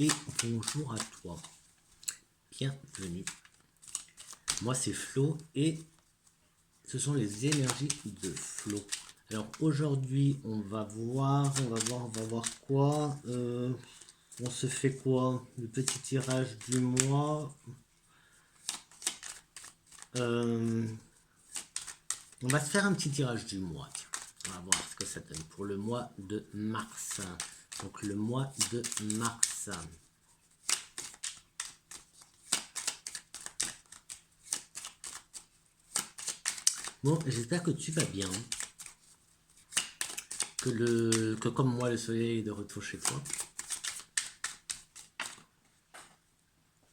et bonjour à toi. Bienvenue. Moi c'est Flo et ce sont les énergies de Flo. Alors aujourd'hui on va voir quoi. On se fait quoi? Le petit tirage du mois. On va se faire un petit tirage du mois. Tiens. On va voir ce que ça donne pour le mois de mars. Donc le mois de mars. Bon, j'espère que tu vas bien. Que comme moi, le soleil est de retour chez toi.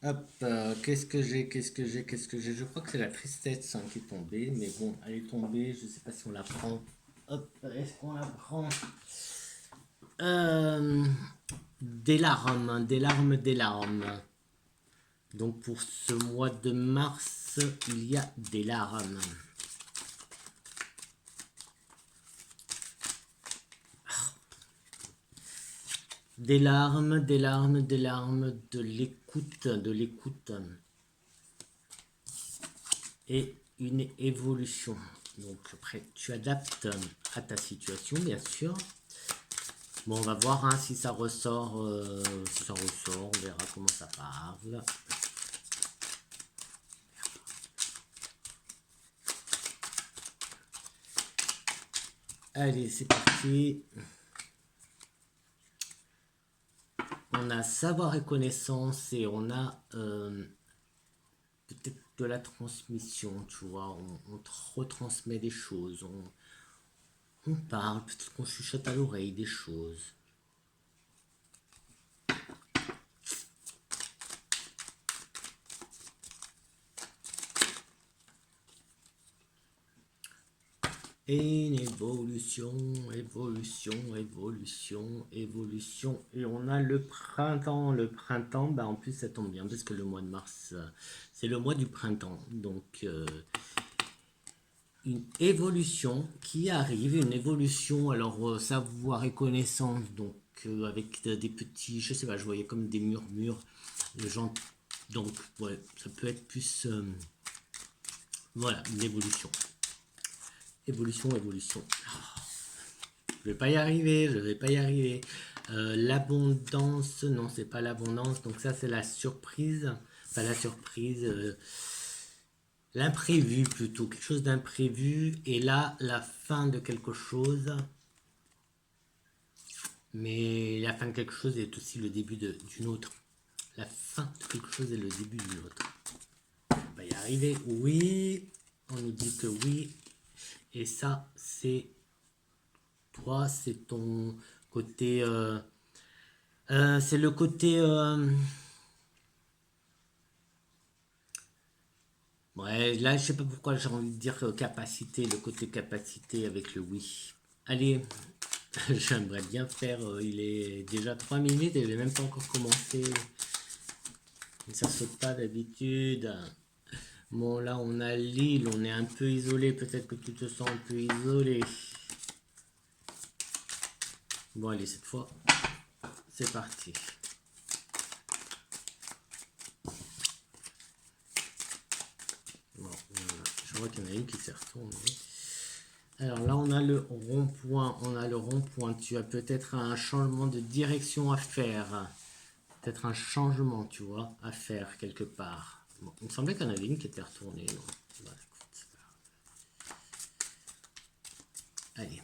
Hop, qu'est-ce que j'ai? Je crois que c'est la tristesse qui est tombée. Mais bon, elle est tombée. Je ne sais pas si on la prend. Hop, est-ce qu'on la prend? Des larmes, des larmes, des larmes. Donc pour ce mois de mars, il y a des larmes. Des larmes, des larmes, des larmes, de l'écoute, et une évolution. Donc après, tu adaptes à ta situation, bien sûr. Bon, on va voir hein, si ça ressort, on verra comment ça parle. Allez, c'est parti. On a savoir et connaissance et on a peut-être de la transmission, tu vois. On te retransmet des choses, on parle, peut-être qu'on chuchote à l'oreille des choses. Et une évolution, évolution. Et on a le printemps. Le printemps, bah en plus ça tombe bien parce que le mois de mars, c'est le mois du printemps. Donc une évolution qui arrive, une évolution, alors savoir et connaissance, donc avec des petits, je sais pas, je voyais comme des murmures, les gens, donc ouais, ça peut être plus, voilà, une évolution. Évolution. Je vais pas y arriver. L'abondance, non, c'est pas l'abondance. Donc ça, c'est la surprise. Pas la surprise. L'imprévu plutôt. Quelque chose d'imprévu. Et là, la fin de quelque chose. Mais la fin de quelque chose est aussi le début d'une autre. La fin de quelque chose est le début d'une autre. On va y arriver. Oui. On nous dit que oui. Et ça, c'est... Toi, c'est ton côté... c'est le côté... ouais, là, je sais pas pourquoi j'ai envie de dire capacité, le côté capacité avec le oui. Allez, j'aimerais bien faire... il est déjà 3 minutes et je n'ai même pas encore commencé. Ça saute pas d'habitude. Bon, là, on a l'île, on est un peu isolé. Peut-être que tu te sens un peu isolé. Bon, allez, cette fois, c'est parti. Bon, je vois qu'il y en a une qui s'est retournée. Alors là, on a le rond-point. Tu as peut-être un changement de direction à faire. Peut-être un changement, tu vois, à faire quelque part. Bon, il me semblait qu'il y en avait une qui était retournée. Non. Bah, écoute, allez.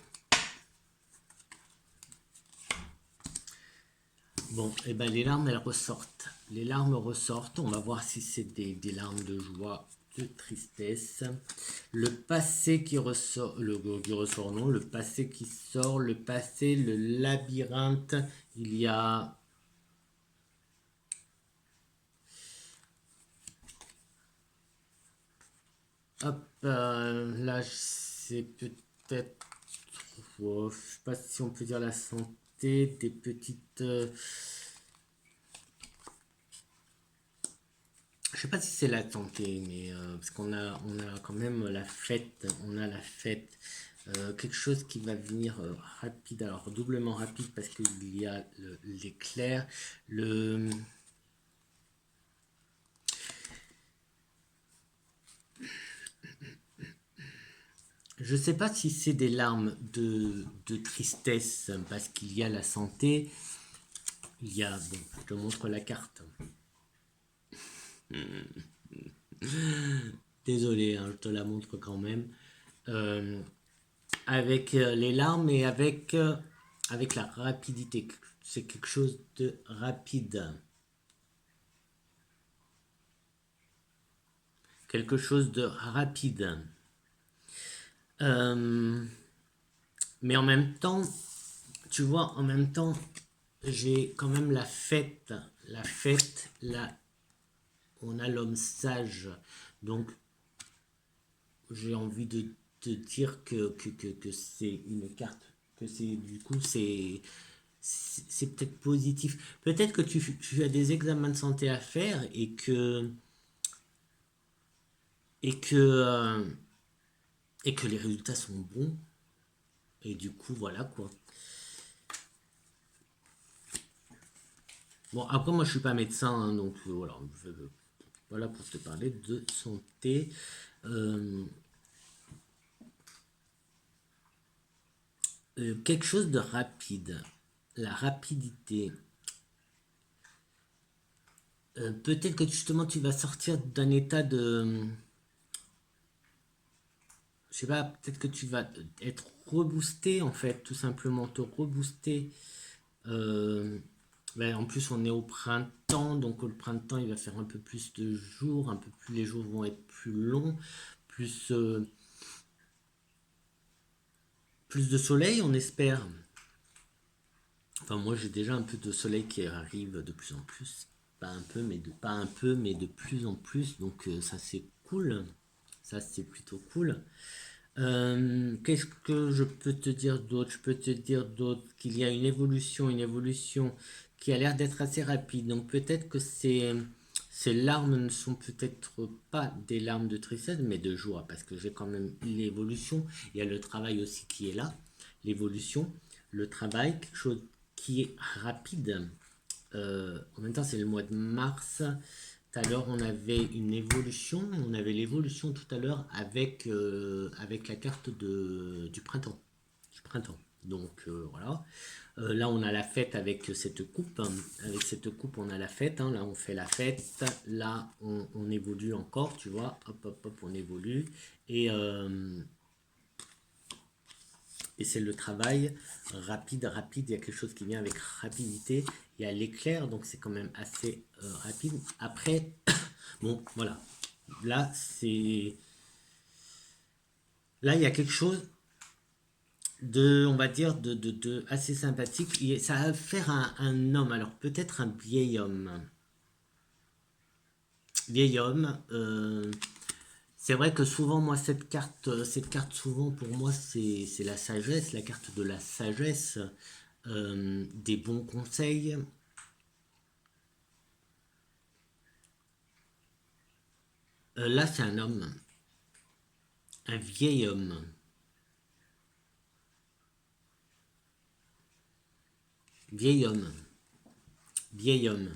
Bon, et ben les larmes, elles ressortent. Les larmes ressortent. On va voir si c'est des larmes de joie, de tristesse. Le passé qui ressort, le passé qui sort, le passé, le labyrinthe. Il y a... Hop, là, c'est peut-être... je sais pas si on peut dire la santé, des petites... je sais pas si c'est la santé, mais parce qu'on a quand même la fête, Quelque chose qui va venir rapide, alors doublement rapide parce qu'il y a l'éclair, le... Je sais pas si c'est des larmes de tristesse parce qu'il y a la santé, il y a... Bon, je te montre la carte. Désolé, hein, je te la montre quand même. Euh, avec les larmes et avec la rapidité. C'est quelque chose de rapide. Quelque chose de rapide. Euh, mais en même temps, tu vois, en même temps, j'ai quand même la fête. La fête, là, on a l'homme sage. Donc, j'ai envie de te dire que c'est une carte. Que c'est, du coup, c'est peut-être positif. Peut-être que tu as des examens de santé à faire et que, euh, et que les résultats sont bons. Et du coup, voilà quoi. Bon, après, moi, je suis pas médecin, hein, donc voilà. Voilà pour te parler de santé. Euh, quelque chose de rapide. La rapidité. Peut-être que justement, tu vas sortir d'un état de... Je sais pas, peut-être que tu vas être reboosté, en fait, tout simplement, te rebooster. Euh, ben, en plus, on est au printemps, donc le printemps, il va faire un peu plus de jours, un peu plus, les jours vont être plus longs, plus, plus de soleil, on espère. Enfin, moi, j'ai déjà un peu de soleil qui arrive de plus en plus. Pas un peu, mais de plus en plus. Donc, ça, c'est cool. Ça, c'est plutôt cool. Qu'est-ce que je peux te dire d'autre? Je peux te dire d'autre qu'il y a une évolution qui a l'air d'être assez rapide. Donc peut-être que ces larmes ne sont peut-être pas des larmes de tristesse, mais de joie, parce que j'ai quand même l'évolution. Il y a le travail aussi qui est là, l'évolution, le travail, quelque chose qui est rapide. En même temps, c'est le mois de mars. Tout à l'heure, on avait une évolution. On avait l'évolution tout à l'heure avec la carte du printemps. Du printemps. Donc voilà. Là, on a la fête avec cette coupe. Avec cette coupe, on a la fête. Hein. Là, on fait la fête. Là, on évolue encore, tu vois. Hop, hop, hop, on évolue. Et, euh, et c'est le travail rapide, rapide. Il y a quelque chose qui vient avec rapidité. Il y a l'éclair, donc c'est quand même assez rapide. Après, bon, voilà. Là, c'est. Là, il y a quelque chose de, on va dire, de assez sympathique. Ça va faire un homme, alors peut-être un vieil homme. Vieil homme. C'est vrai que souvent, moi, cette carte, souvent, pour moi, c'est la sagesse, la carte de la sagesse, des bons conseils. Là, c'est un homme, un vieil homme, vieil homme, vieil homme.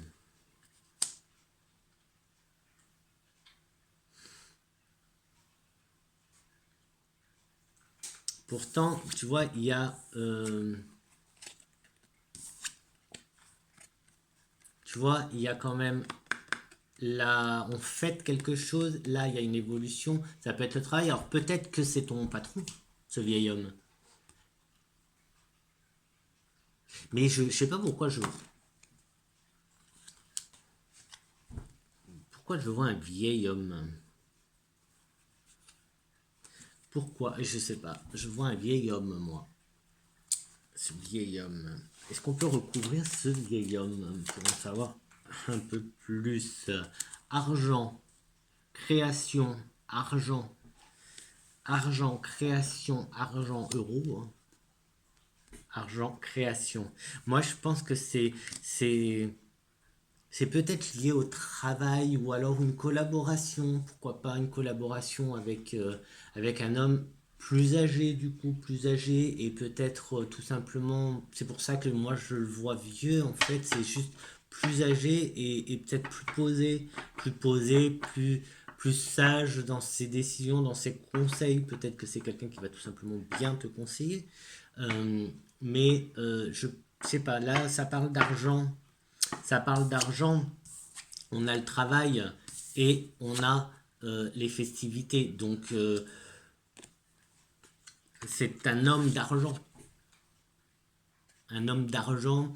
Pourtant, tu vois, il y a, tu vois, il y a quand même là, on fait quelque chose. Là, il y a une évolution. Ça peut être le travail. Alors peut-être que c'est ton patron, ce vieil homme. Mais je sais pas pourquoi je vois un vieil homme. Pourquoi? Je sais pas. Je vois un vieil homme, moi. Ce vieil homme. Est-ce qu'on peut recouvrir ce vieil homme pour en savoir un peu plus? Argent, création, argent, argent, création, argent, euro, hein. Argent, création. Moi, je pense que c'est peut-être lié au travail ou alors une collaboration. Pourquoi pas une collaboration avec un homme. plus âgé du coup, plus âgé et peut-être tout simplement, c'est pour ça que moi je le vois vieux en fait, c'est juste plus âgé et peut-être plus posé, plus sage dans ses décisions, dans ses conseils. Peut-être que c'est quelqu'un qui va tout simplement bien te conseiller. Mais je sais pas, là ça parle d'argent, on a le travail et on a les festivités. Donc c'est un homme d'argent. Un homme d'argent,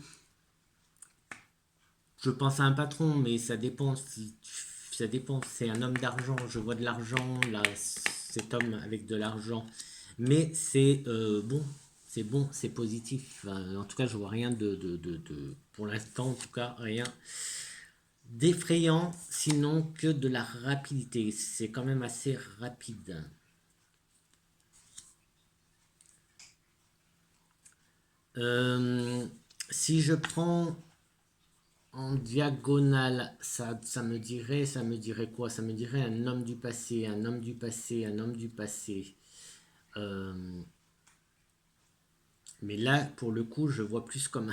je pense à un patron, mais ça dépend. Ça dépend. C'est un homme d'argent. Je vois de l'argent là, cet homme avec de l'argent. Mais c'est bon, c'est bon, c'est positif. En tout cas, je vois rien pour l'instant, en tout cas, rien d'effrayant, sinon que de la rapidité. C'est quand même assez rapide. Euh, Si je prends en diagonale, ça me dirait quoi? Ça me dirait un homme du passé, un homme du passé, un homme du passé. Euh, mais là, pour le coup, je vois plus comme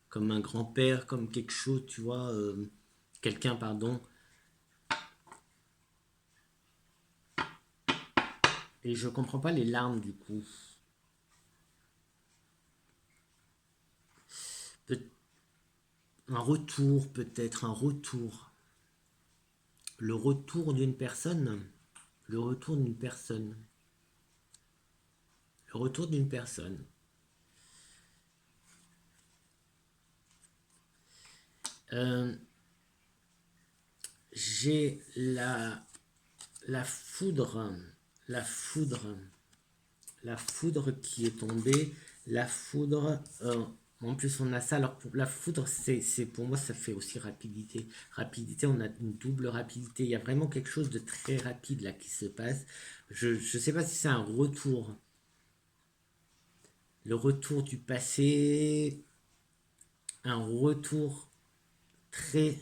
comme un grand-père, comme quelque chose, tu vois, quelqu'un, pardon. Et je comprends pas les larmes du coup. Peut- un retour, peut-être, un retour. Le retour d'une personne. Le retour d'une personne. Le retour d'une personne. Euh, j'ai la foudre, la foudre, la foudre qui est tombée, la foudre, en plus on a ça, alors pour la foudre, pour moi ça fait aussi rapidité. Rapidité, on a une double rapidité, il y a vraiment quelque chose de très rapide là qui se passe. Je ne sais pas si c'est un retour, le retour du passé, un retour très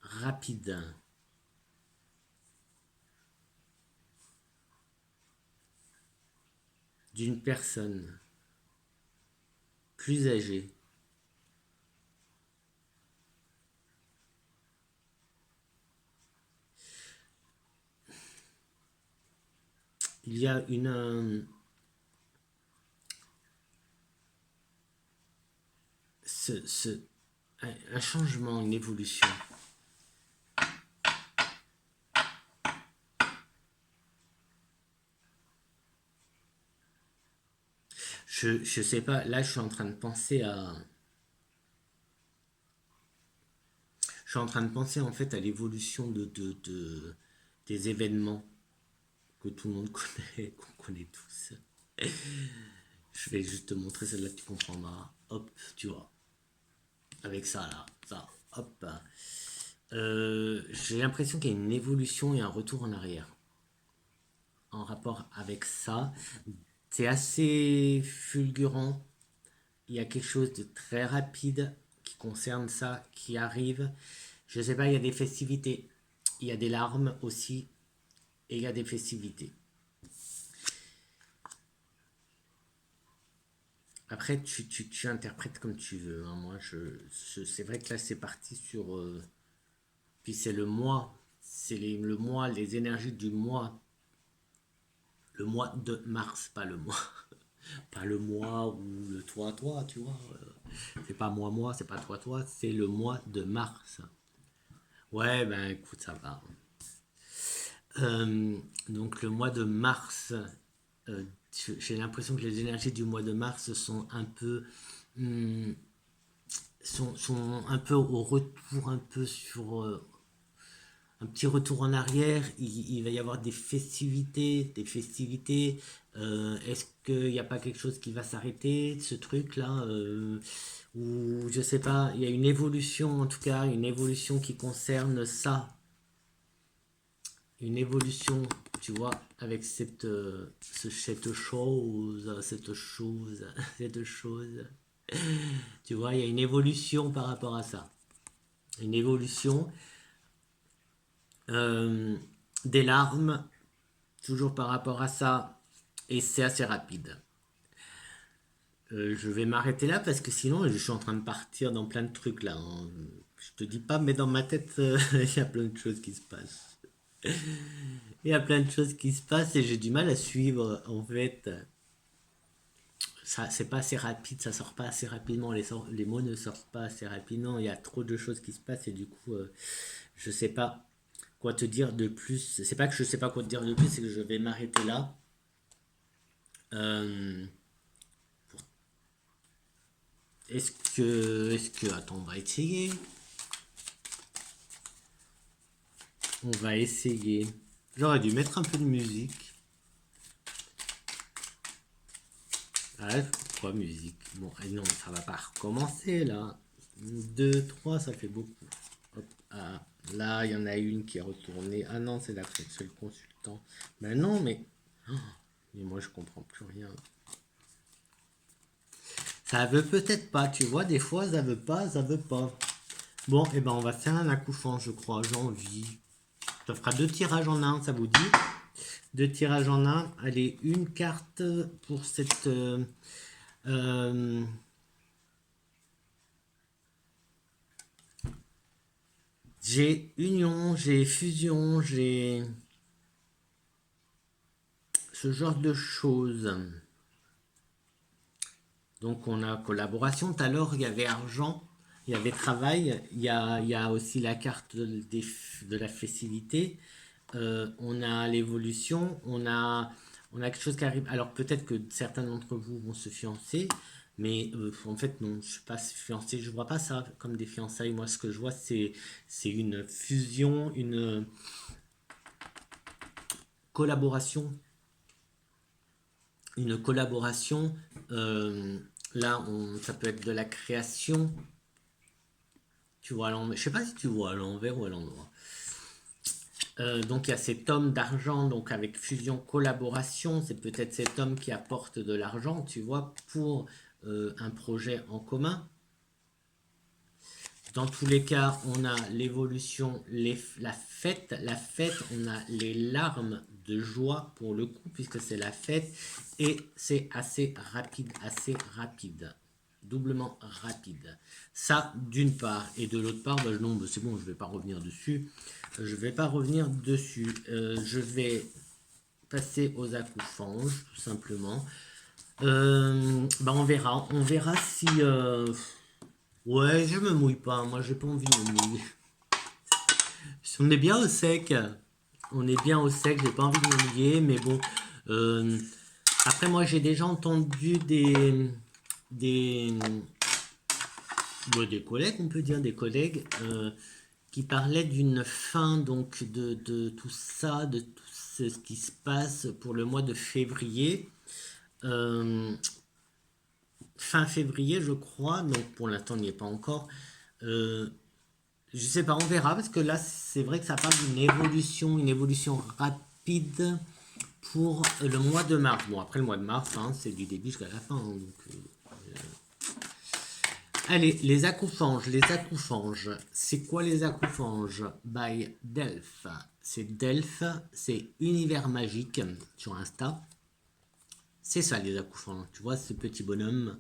rapide d'une personne plus âgée. Il y a ce, ce, un changement, une évolution. Je sais pas, là je suis en train de penser à. Je suis en train de penser en fait à l'évolution des événements que tout le monde connaît, qu'on connaît tous. Je vais juste te montrer celle-là, tu comprendras. Hop, tu vois. Avec ça là, ça, hop. J'ai l'impression qu'il y a une évolution et un retour en arrière en rapport avec ça. C'est assez fulgurant. Il y a quelque chose de très rapide qui concerne ça, qui arrive. Je sais pas, il y a des festivités. Il y a des larmes aussi. Et il y a des festivités. Après, tu interprètes comme tu veux, hein. Moi, c'est vrai que là, c'est parti sur. Puis c'est le mois. C'est le mois, les énergies du mois. Le mois de mars, pas le mois. Pas le mois ou le toi, tu vois. C'est pas moi, c'est pas toi, c'est le mois de mars. Ouais, ben écoute, ça va. Euh, donc le mois de mars, euh, j'ai l'impression que les énergies du mois de mars sont un peu, hum, sont un peu au retour, un peu sur un petit retour en arrière. Il va y avoir des festivités, des festivités. Est-ce qu'il n'y a pas quelque chose qui va s'arrêter, ce truc-là, ou je sais pas, il y a une évolution en tout cas, une évolution qui concerne ça, une évolution, tu vois, avec cette chose, cette chose, cette chose. Tu vois, il y a une évolution par rapport à ça. Une évolution euh, des larmes, toujours par rapport à ça. et c'est assez rapide. Je vais m'arrêter là parce que sinon je suis en train de partir dans plein de trucs là, hein. Je te dis pas, mais dans ma tête, il y a plein de choses qui se passent. Il y a plein de choses qui se passent et j'ai du mal à suivre. En fait, ça, c'est pas assez rapide, ça sort pas assez rapidement. Les mots ne sortent pas assez rapidement. Il y a trop de choses qui se passent et du coup, je sais pas quoi te dire de plus. C'est pas que je sais pas quoi te dire de plus, c'est que je vais m'arrêter là. Euh, attends, on va essayer. On va essayer. J'aurais dû mettre un peu de musique. Ah, pourquoi musique? Bon, non, ça va pas recommencer là. 2, 3, ça fait beaucoup. Hop, ah, là, il y en a une qui est retournée. Ah non, c'est le consultant. Ben non, mais moi je comprends plus rien. Ça veut peut-être pas, tu vois, des fois ça veut pas, ça veut pas. Bon, et ben on va faire un accouchant, je crois, j'ai envie. Ça fera 2 tirages en un, ça vous dit? 2 tirages en un. Allez, une carte pour cette. Euh, j'ai union, j'ai fusion, j'ai ce genre de choses. Donc on a collaboration. Tout à l'heure, il y avait argent, il y avait travail, il y a aussi la carte de la facilité. On a l'évolution, on a quelque chose qui arrive. Alors peut-être que certains d'entre vous vont se fiancer, mais en fait non, je ne suis pas fiancé, je ne vois pas ça comme des fiançailles. Moi, ce que je vois, c'est une fusion, une collaboration. Une collaboration, euh, là, ça peut être de la création. Tu vois à l'envers. Je sais pas si tu vois à l'envers ou à l'endroit. Donc il y a cet homme d'argent, donc avec fusion collaboration, c'est peut-être cet homme qui apporte de l'argent, tu vois, pour un projet en commun. Dans tous les cas, on a l'évolution, la fête. La fête, on a les larmes de joie pour le coup, puisque c'est la fête. Et c'est assez rapide, assez rapide. Doublement rapide. Ça, d'une part. Et de l'autre part, bah, non, bah, c'est bon, je ne vais pas revenir dessus. Je vais pas revenir dessus. Je vais passer aux accoufanges, tout simplement. Bah on verra. On verra si... Ouais, je me mouille pas. Moi, j'ai pas envie de me mouiller. On est bien au sec. On est bien au sec. J'ai pas envie de me mouiller, mais bon. Euh, Après, moi, j'ai déjà entendu des, des collègues, on peut dire des collègues, qui parlaient d'une fin donc de tout ça, de tout ce qui se passe pour le mois de février. Euh, Fin février, je crois. Donc pour l'instant, on n'y est pas encore. Euh, Je sais pas, on verra parce que là, c'est vrai que ça parle d'une évolution rapide pour le mois de mars. Bon, après le mois de mars, hein, c'est du début jusqu'à la fin, hein, donc, allez, les accoufanges, les accoufanges. C'est quoi les accoufanges? By Delph. C'est Delph, c'est Univers Magique sur Insta. C'est ça les accoufanges. Tu vois ce petit bonhomme.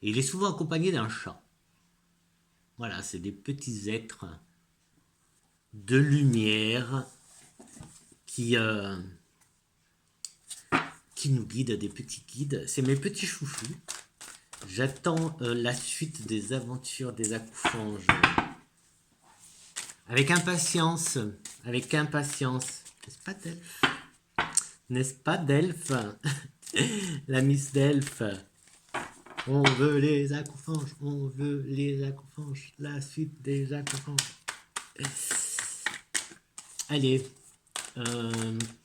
Et il est souvent accompagné d'un chat. Voilà, c'est des petits êtres de lumière qui, euh, qui nous guident, des petits guides. C'est mes petits chouchous. J'attends la suite des aventures des accoufanges. Avec impatience. Avec impatience. N'est-ce pas Delphes? N'est-ce pas Delphes? La Miss Delphes. On veut les accoufanges. On veut les accoufanges. La suite des accoufanges. Allez.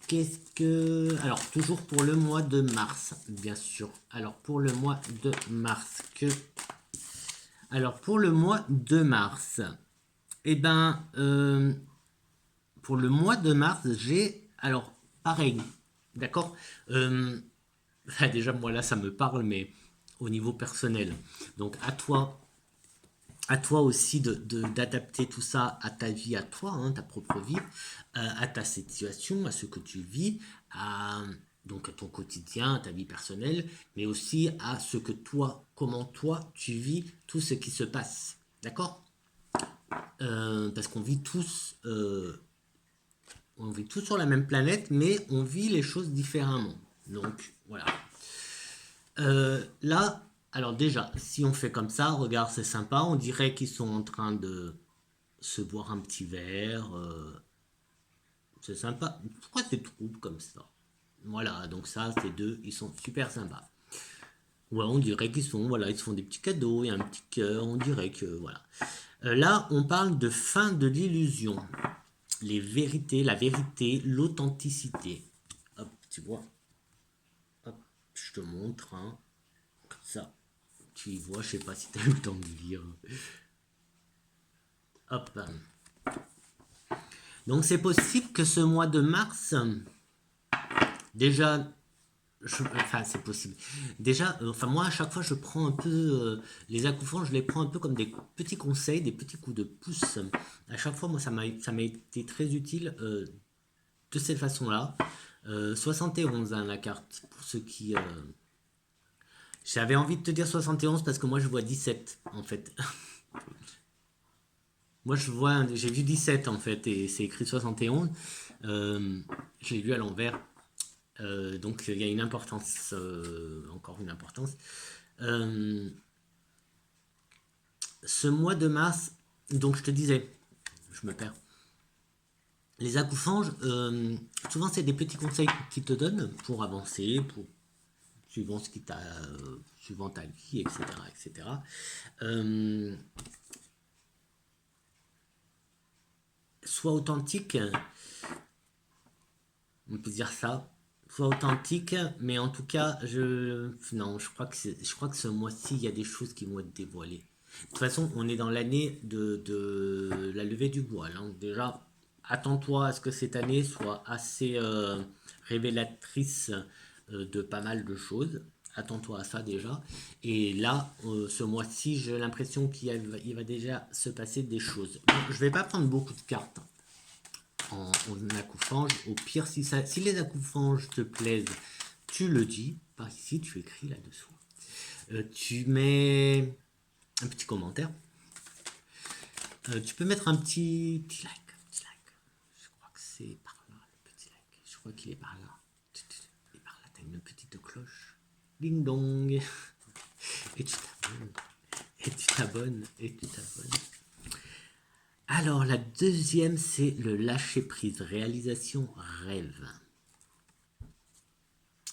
Qu'est-ce que... Alors, toujours pour le mois de mars, bien sûr. Alors, pour le mois de mars, Alors, pour le mois de mars, eh ben, pour le mois de mars, j'ai... Alors, pareil, d'accord. Déjà, moi, là, ça me parle, mais au niveau personnel. Donc, à toi aussi d'adapter tout ça à ta vie, à toi, hein, ta propre vie, à ta situation, à ce que tu vis, donc à ton quotidien, à ta vie personnelle, mais aussi à ce que toi, comment toi, tu vis tout ce qui se passe. D'accord? Parce qu'on vit tous, on vit tous sur la même planète, mais on vit les choses différemment. Donc, voilà. Là, alors déjà, si on fait comme ça, regarde, c'est sympa, on dirait qu'ils sont en train de se boire un petit verre. C'est sympa. Pourquoi c'est trouble comme ça? Voilà, donc ça, ces deux, ils sont super sympas. Ouais, on dirait qu'ils sont, voilà, ils se font des petits cadeaux, il y a un petit cœur, on dirait que, voilà. Là, on parle de fin de l'illusion. Les vérités, la vérité, l'authenticité. Hop, tu vois. Hop, je te montre, hein. Comme ça. Tu y vois, je sais pas si tu as eu le temps de lire. Hop. Donc c'est possible que ce mois de mars, déjà, enfin c'est possible. Déjà, enfin moi à chaque fois je prends un peu les accouchements, je les prends un peu comme des petits conseils, des petits coups de pouce. À chaque fois moi ça m'a été très utile de cette façon-là. 71 hein, la carte pour ceux qui. J'avais envie de te dire 71 parce que moi je vois 17 en fait. Moi je vois, j'ai vu 17 en fait et c'est écrit 71. Je l'ai lu à l'envers. Donc il y a une importance, encore une importance. Euh, ce mois de mars, donc je te disais, je me perds. Les accouchanges, souvent c'est des petits conseils qu'ils te donnent pour avancer, pour suivant ce qui t'a, suivant ta vie, etc., etc. Euh, sois authentique, on peut dire ça. Sois authentique, mais en tout cas, non, je crois que ce mois-ci, il y a des choses qui vont être dévoilées. De toute façon, on est dans l'année de la levée du voile, hein. Déjà, attends-toi à ce que cette année soit assez révélatrice de pas mal de choses. Attends-toi à ça déjà. Et là, ce mois-ci, j'ai l'impression il va déjà se passer des choses. Bon, je vais pas prendre beaucoup de cartes en accoufange. Au pire, si les accoufanges te plaisent, tu le dis. Par ici, tu écris là-dessous. Tu mets un petit commentaire. Tu peux mettre un petit like. Petit like. Je crois que c'est par là, le petit like. Je crois qu'il est par là. Et par là, tu as une petite cloche. Ding dong. Et tu t'abonnes. Et tu t'abonnes. Et tu t'abonnes. Alors, la deuxième, c'est le lâcher-prise, réalisation rêve.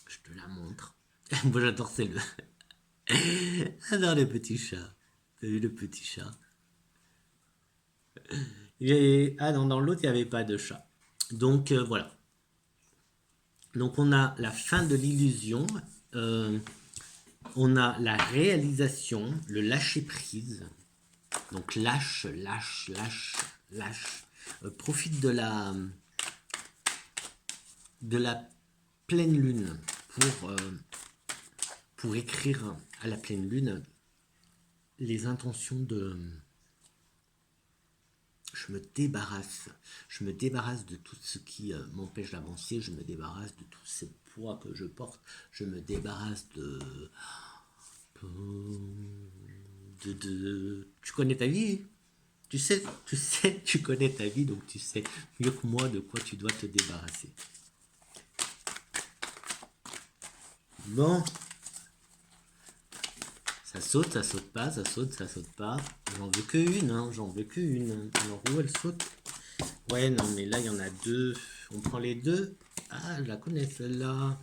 Je te la montre. Moi, j'adore celle-là. J'adore le petit chat. T'as vu le petit chat? Ah non, dans l'autre, il n'y avait pas de chat. Donc, voilà. Donc, on a la fin de l'illusion. On a la réalisation, le lâcher-prise. Donc, lâche, lâche, lâche, lâche. Profite de la pleine lune pour écrire à la pleine lune les intentions de je me débarrasse de tout ce qui m'empêche d'avancer, je me débarrasse de tous ces poids que je porte, je me débarrasse tu connais ta vie, tu connais ta vie, donc tu sais mieux que moi de quoi tu dois te débarrasser. Bon, ça saute pas, ça saute pas. J'en veux que une, hein, j'en veux que une. Alors où elle saute? Ouais, non, mais là il y en a deux. On prend les deux. Ah, je la connais celle-là.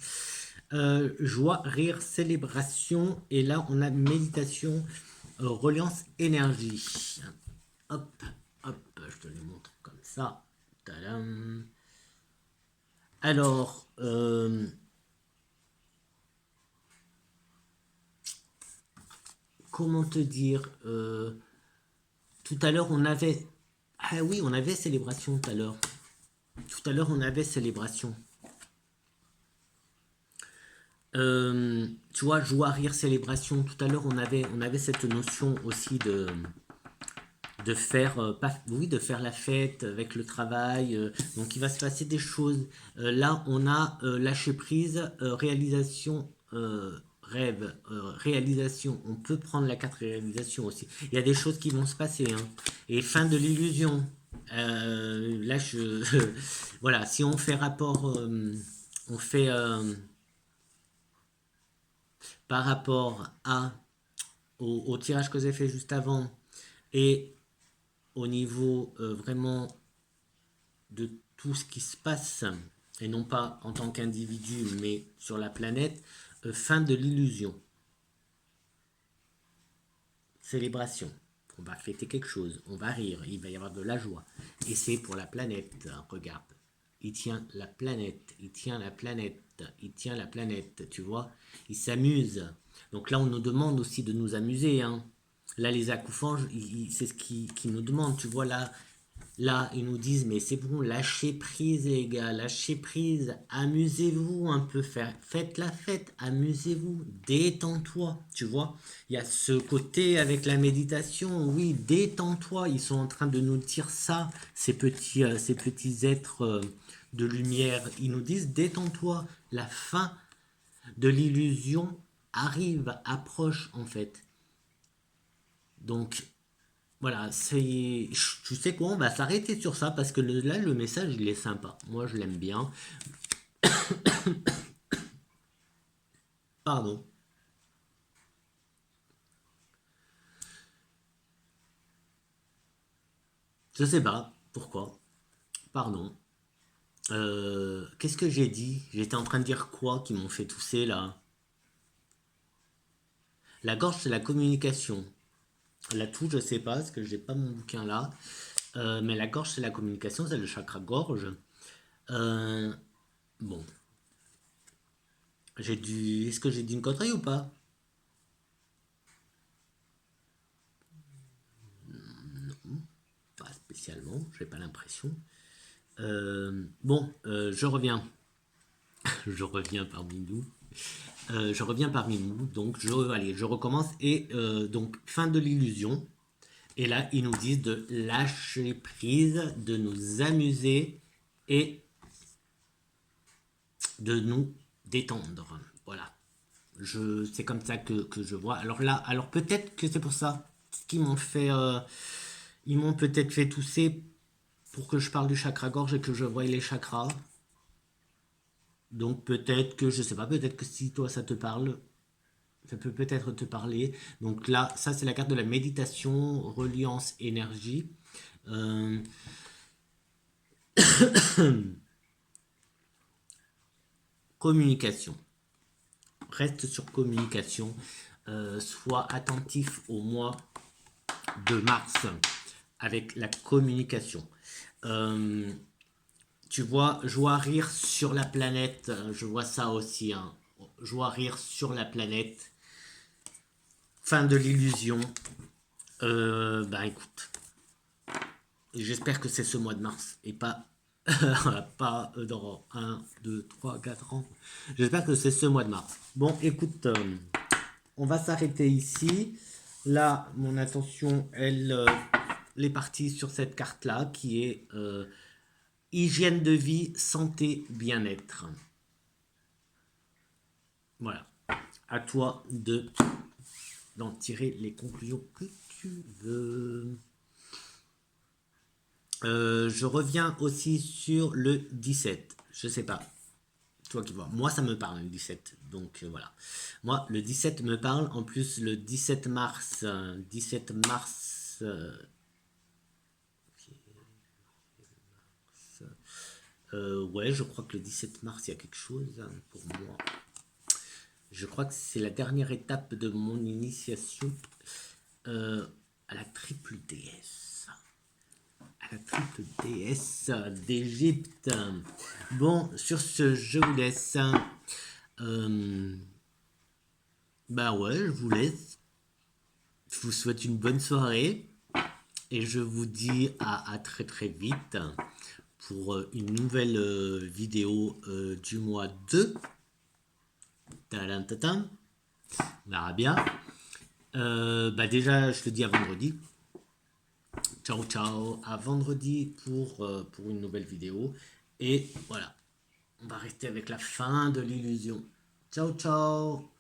Joie, rire, célébration. Et là, on a méditation, reliance, énergie. Hop, hop, je te les montre comme ça. Tadam. Alors, comment te dire tout à l'heure, on avait... Ah oui, on avait célébration tout à l'heure. Tout à l'heure, on avait célébration. Tu vois, joie, rire, célébration. Tout à l'heure, on avait cette notion aussi de faire, oui, de faire la fête avec le travail. Donc il va se passer des choses. Là, on a lâcher prise, réalisation, rêve, réalisation. On peut prendre la carte réalisation aussi. Il y a des choses qui vont se passer, hein. Et fin de l'illusion. Là, voilà, si on fait rapport, on fait par rapport au tirage que j'ai fait juste avant et au niveau vraiment de tout ce qui se passe, et non pas en tant qu'individu, mais sur la planète, fin de l'illusion. Célébration. On va fêter quelque chose, on va rire, il va y avoir de la joie. Et c'est pour la planète, regarde. Il tient la planète, il tient la planète, il tient la planète, tu vois. Il s'amuse. Donc là, on nous demande aussi de nous amuser, hein. Là, les accouchants, c'est ce qui nous demandent, tu vois, là, ils nous disent, mais c'est bon, lâchez prise, les gars, lâchez prise, amusez-vous un peu, faites la fête, amusez-vous, détends-toi, tu vois. Il y a ce côté avec la méditation, oui, détends-toi, ils sont en train de nous dire ça, ces petits êtres de lumière, ils nous disent, détends-toi, la fin de l'illusion arrive, approche en fait. Donc, voilà, tu sais quoi, on va s'arrêter sur ça parce que là, le message, il est sympa. Moi, je l'aime bien. Pardon. Je sais pas pourquoi. Pardon. Qu'est-ce que j'ai dit? J'étais en train de dire quoi qui m'ont fait tousser là? La gorge, c'est la communication. La toux, je sais pas parce que j'ai pas mon bouquin là. Mais la gorge, c'est la communication, c'est le chakra gorge. Euh, bon, Est-ce que j'ai dit une connerie ou pas? Pas spécialement, j'ai pas l'impression. Je reviens. Je reviens parmi nous. Je reviens parmi nous. Donc, allez, je recommence. Et donc, fin de l'illusion. Et là, ils nous disent de lâcher prise, de nous amuser et de nous détendre. Voilà. C'est comme ça que je vois. Alors là, alors peut-être que c'est pour ça qu'ils m'ont fait, ils m'ont peut-être fait tousser pour que je parle du chakra gorge et que je voie les chakras. Donc peut-être que, je sais pas, peut-être que si toi ça te parle, ça peut peut-être te parler. Donc là, ça c'est la carte de la méditation, reliance, énergie. Euh, Communication. Reste sur communication. Sois attentif au mois de mars avec la communication. Euh, Tu vois, joie rire sur la planète, je vois ça aussi, hein. Joie rire sur la planète. Fin de l'illusion. Bah écoute, j'espère que c'est ce mois de mars et pas, pas dans 1, 2, 3, 4 ans. J'espère que c'est ce mois de mars. Bon, écoute, on va s'arrêter ici. Là, mon attention, elle est partie sur cette carte-là qui est hygiène de vie, santé, bien-être. Voilà. À toi d'en tirer les conclusions que tu veux. Je reviens aussi sur le 17. Je sais pas. Toi qui vois. Moi, ça me parle le 17. Donc voilà. Moi, le 17 me parle. En plus, le 17 mars. 17 mars. Ouais, je crois que le 17 mars, il y a quelque chose hein, pour moi. Je crois que c'est la dernière étape de mon initiation à la triple déesse. À la triple déesse d'Égypte. Bon, sur ce, je vous laisse. Bah ouais, je vous laisse. Je vous souhaite une bonne soirée. Et je vous dis à très très vite pour une nouvelle vidéo du mois de... Tadam, on verra bien. Bah déjà, je te dis à vendredi. Ciao, ciao. À vendredi pour une nouvelle vidéo. Et voilà, on va rester avec la fin de l'illusion. Ciao, ciao.